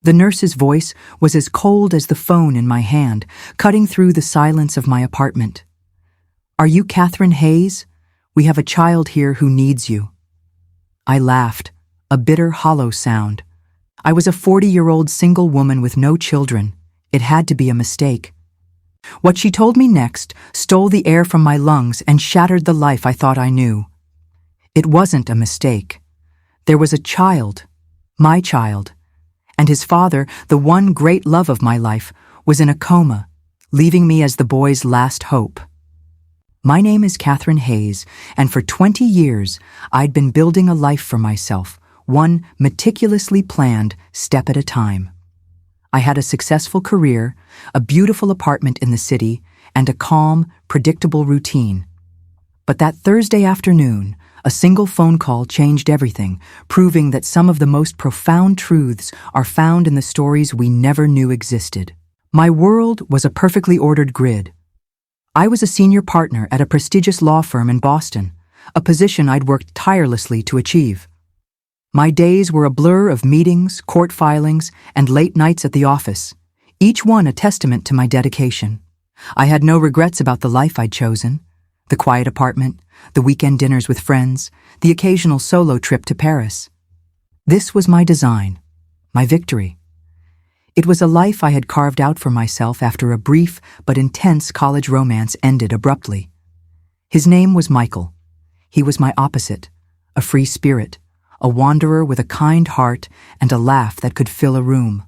The nurse's voice was as cold as the phone in my hand, cutting through the silence of my apartment. "Are you Catherine Hayes? We have a child here who needs you." I laughed, a bitter, hollow sound. I was a 40-year-old single woman with no children. It had to be a mistake. What she told me next stole the air from my lungs and shattered the life I thought I knew. It wasn't a mistake. There was a child, my child, and his father, the one great love of my life, was in a coma, leaving me as the boy's last hope. My name is Catherine Hayes, and for 20 years I'd been building a life for myself, one meticulously planned step at a time. I had a successful career, a beautiful apartment in the city, and a calm, predictable routine. But that Thursday afternoon, a single phone call changed everything, proving that some of the most profound truths are found in the stories we never knew existed. My world was a perfectly ordered grid. I was a senior partner at a prestigious law firm in Boston, a position I'd worked tirelessly to achieve. My days were a blur of meetings, court filings, and late nights at the office, each one a testament to my dedication. I had no regrets about the life I'd chosen: the quiet apartment, the weekend dinners with friends, the occasional solo trip to Paris. This was my design, my victory. It was a life I had carved out for myself after a brief but intense college romance ended abruptly. His name was Michael. He was my opposite, a free spirit, a wanderer with a kind heart and a laugh that could fill a room.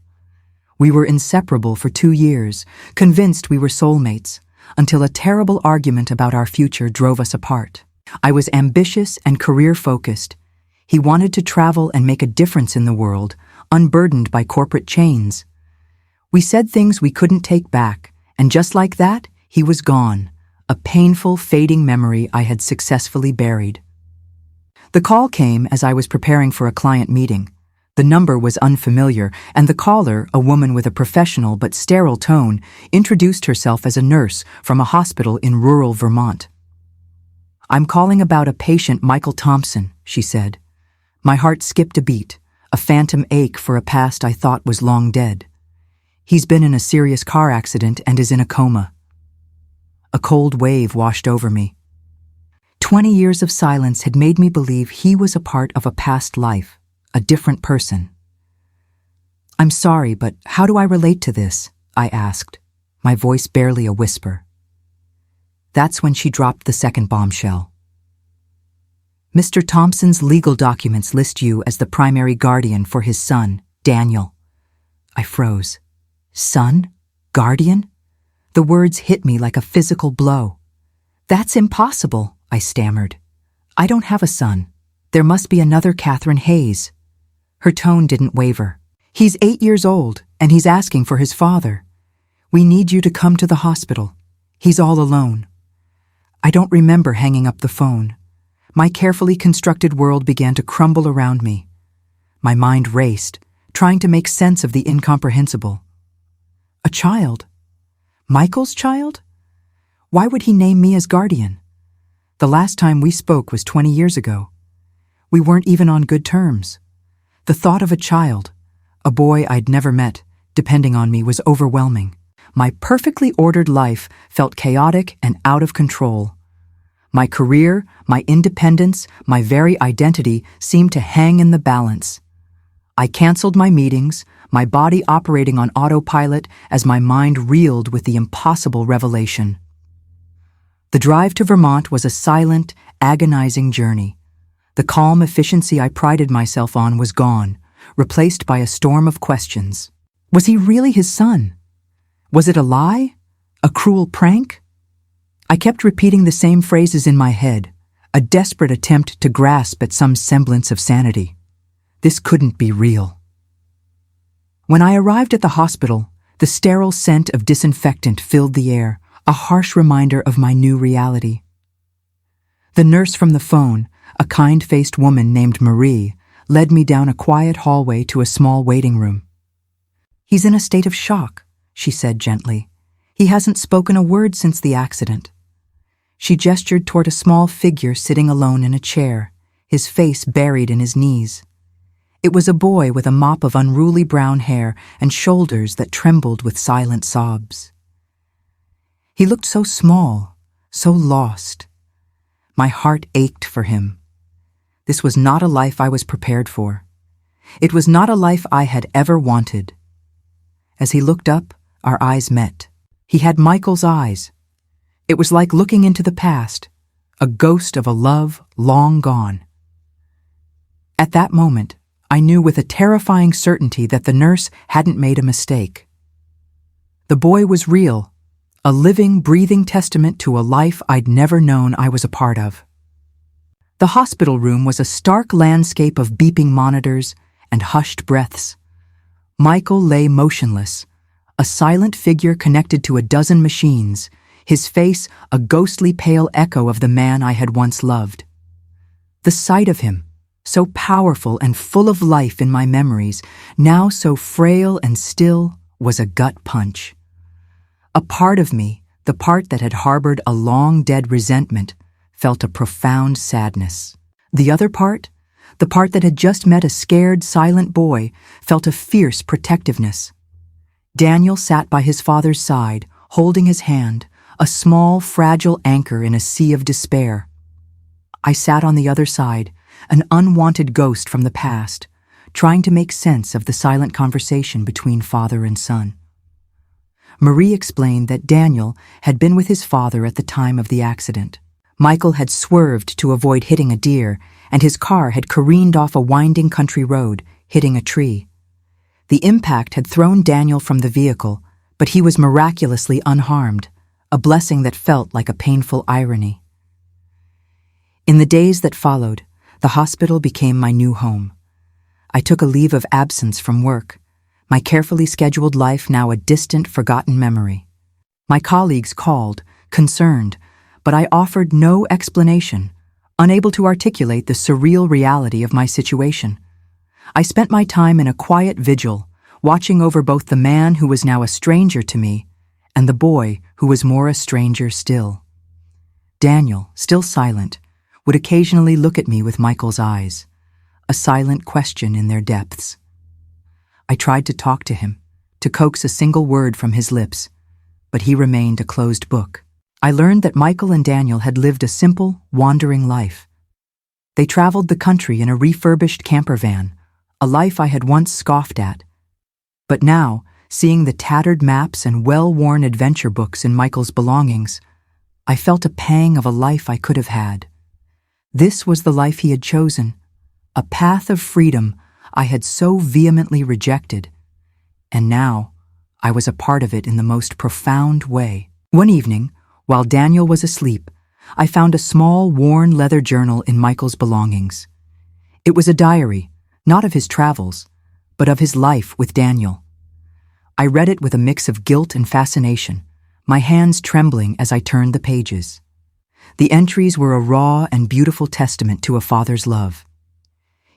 We were inseparable for 2 years, convinced we were soulmates, until a terrible argument about our future drove us apart. I was ambitious and career-focused. He wanted to travel and make a difference in the world, unburdened by corporate chains. We said things we couldn't take back, and just like that, he was gone, a painful, fading memory I had successfully buried. The call came as I was preparing for a client meeting. The number was unfamiliar, and the caller, a woman with a professional but sterile tone, introduced herself as a nurse from a hospital in rural Vermont. "I'm calling about a patient, Michael Thompson," she said. My heart skipped a beat, a phantom ache for a past I thought was long dead. "He's been in a serious car accident and is in a coma." A cold wave washed over me. 20 years of silence had made me believe he was a part of a past life, a different person. "I'm sorry, but how do I relate to this?" I asked, my voice barely a whisper. That's when she dropped the second bombshell. "Mr. Thompson's legal documents list you as the primary guardian for his son, Daniel." I froze. Son? Guardian? The words hit me like a physical blow. "That's impossible," I stammered. "I don't have a son. There must be another Catherine Hayes." Her tone didn't waver. "He's 8 years old, and he's asking for his father. We need you to come to the hospital. He's all alone." I don't remember hanging up the phone. My carefully constructed world began to crumble around me. My mind raced, trying to make sense of the incomprehensible. A child? Michael's child? Why would he name me as guardian? The last time we spoke was 20 years ago. We weren't even on good terms. The thought of a child, a boy I'd never met, depending on me was overwhelming. My perfectly ordered life felt chaotic and out of control. My career, my independence, my very identity seemed to hang in the balance. I canceled my meetings, my body operating on autopilot as my mind reeled with the impossible revelation. The drive to Vermont was a silent, agonizing journey. The calm efficiency I prided myself on was gone, replaced by a storm of questions. Was he really his son? Was it a lie? A cruel prank? I kept repeating the same phrases in my head, a desperate attempt to grasp at some semblance of sanity. This couldn't be real. When I arrived at the hospital, the sterile scent of disinfectant filled the air, a harsh reminder of my new reality. The nurse from the phone, a kind-faced woman named Marie, led me down a quiet hallway to a small waiting room. "He's in a state of shock," she said gently. "He hasn't spoken a word since the accident." She gestured toward a small figure sitting alone in a chair, his face buried in his knees. It was a boy with a mop of unruly brown hair and shoulders that trembled with silent sobs. He looked so small, so lost. My heart ached for him. This was not a life I was prepared for. It was not a life I had ever wanted. As he looked up, our eyes met. He had Michael's eyes. It was like looking into the past, a ghost of a love long gone. At that moment, I knew with a terrifying certainty that the nurse hadn't made a mistake. The boy was real, a living, breathing testament to a life I'd never known I was a part of. The hospital room was a stark landscape of beeping monitors and hushed breaths. Michael lay motionless, a silent figure connected to a dozen machines, his face a ghostly pale echo of the man I had once loved. The sight of him, so powerful and full of life in my memories, now so frail and still, was a gut punch. A part of me, the part that had harbored a long-dead resentment, felt a profound sadness. The other part, the part that had just met a scared, silent boy, felt a fierce protectiveness. Daniel sat by his father's side, holding his hand, a small, fragile anchor in a sea of despair. I sat on the other side, an unwanted ghost from the past, trying to make sense of the silent conversation between father and son. Marie explained that Daniel had been with his father at the time of the accident. Michael had swerved to avoid hitting a deer, and his car had careened off a winding country road, hitting a tree. The impact had thrown Daniel from the vehicle, but he was miraculously unharmed, a blessing that felt like a painful irony. In the days that followed, the hospital became my new home. I took a leave of absence from work, my carefully scheduled life now a distant, forgotten memory. My colleagues called, concerned, but I offered no explanation, unable to articulate the surreal reality of my situation. I spent my time in a quiet vigil, watching over both the man who was now a stranger to me and the boy who was more a stranger still. Daniel, still silent, would occasionally look at me with Michael's eyes, a silent question in their depths. I tried to talk to him, to coax a single word from his lips, but he remained a closed book. I learned that Michael and Daniel had lived a simple, wandering life. They traveled the country in a refurbished camper van, a life I had once scoffed at. But now, seeing the tattered maps and well-worn adventure books in Michael's belongings, I felt a pang of a life I could have had. This was the life he had chosen, a path of freedom I had so vehemently rejected, and now I was a part of it in the most profound way. One evening, while Daniel was asleep, I found a small, worn leather journal in Michael's belongings. It was a diary, not of his travels, but of his life with Daniel. I read it with a mix of guilt and fascination, my hands trembling as I turned the pages. The entries were a raw and beautiful testament to a father's love.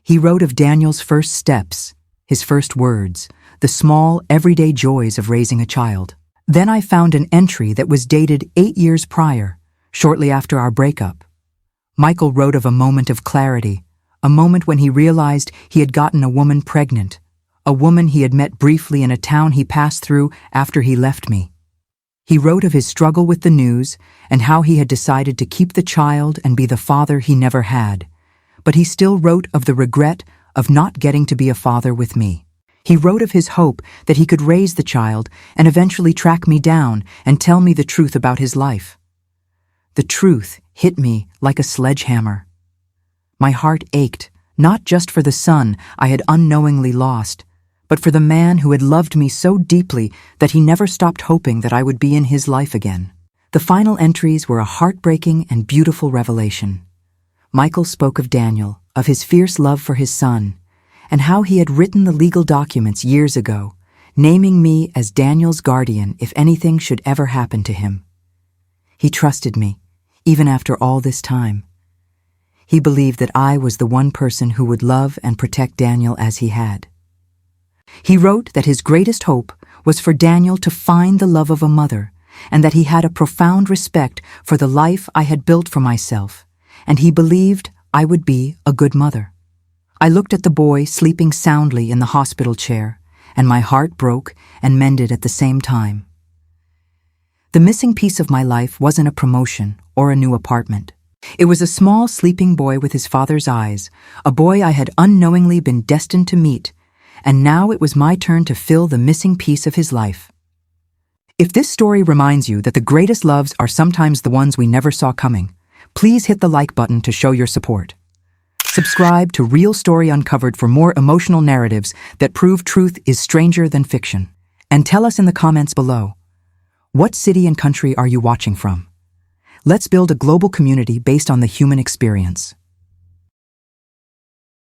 He wrote of Daniel's first steps, his first words, the small, everyday joys of raising a child. Then I found an entry that was dated 8 years prior, shortly after our breakup. Michael wrote of a moment of clarity, a moment when he realized he had gotten a woman pregnant, a woman he had met briefly in a town he passed through after he left me. He wrote of his struggle with the news and how he had decided to keep the child and be the father he never had, but he still wrote of the regret of not getting to be a father with me. He wrote of his hope that he could raise the child and eventually track me down and tell me the truth about his life. The truth hit me like a sledgehammer. My heart ached, not just for the son I had unknowingly lost, but for the man who had loved me so deeply that he never stopped hoping that I would be in his life again. The final entries were a heartbreaking and beautiful revelation. Michael spoke of Daniel, of his fierce love for his son, and how he had written the legal documents years ago, naming me as Daniel's guardian if anything should ever happen to him. He trusted me, even after all this time. He believed that I was the one person who would love and protect Daniel as he had. He wrote that his greatest hope was for Daniel to find the love of a mother, and that he had a profound respect for the life I had built for myself, and he believed I would be a good mother. I looked at the boy sleeping soundly in the hospital chair, and my heart broke and mended at the same time. The missing piece of my life wasn't a promotion or a new apartment. It was a small sleeping boy with his father's eyes, a boy I had unknowingly been destined to meet, and now it was my turn to fill the missing piece of his life. If this story reminds you that the greatest loves are sometimes the ones we never saw coming, please hit the like button to show your support. Subscribe to Real Story Uncovered for more emotional narratives that prove truth is stranger than fiction. And tell us in the comments below, what city and country are you watching from? Let's build a global community based on the human experience.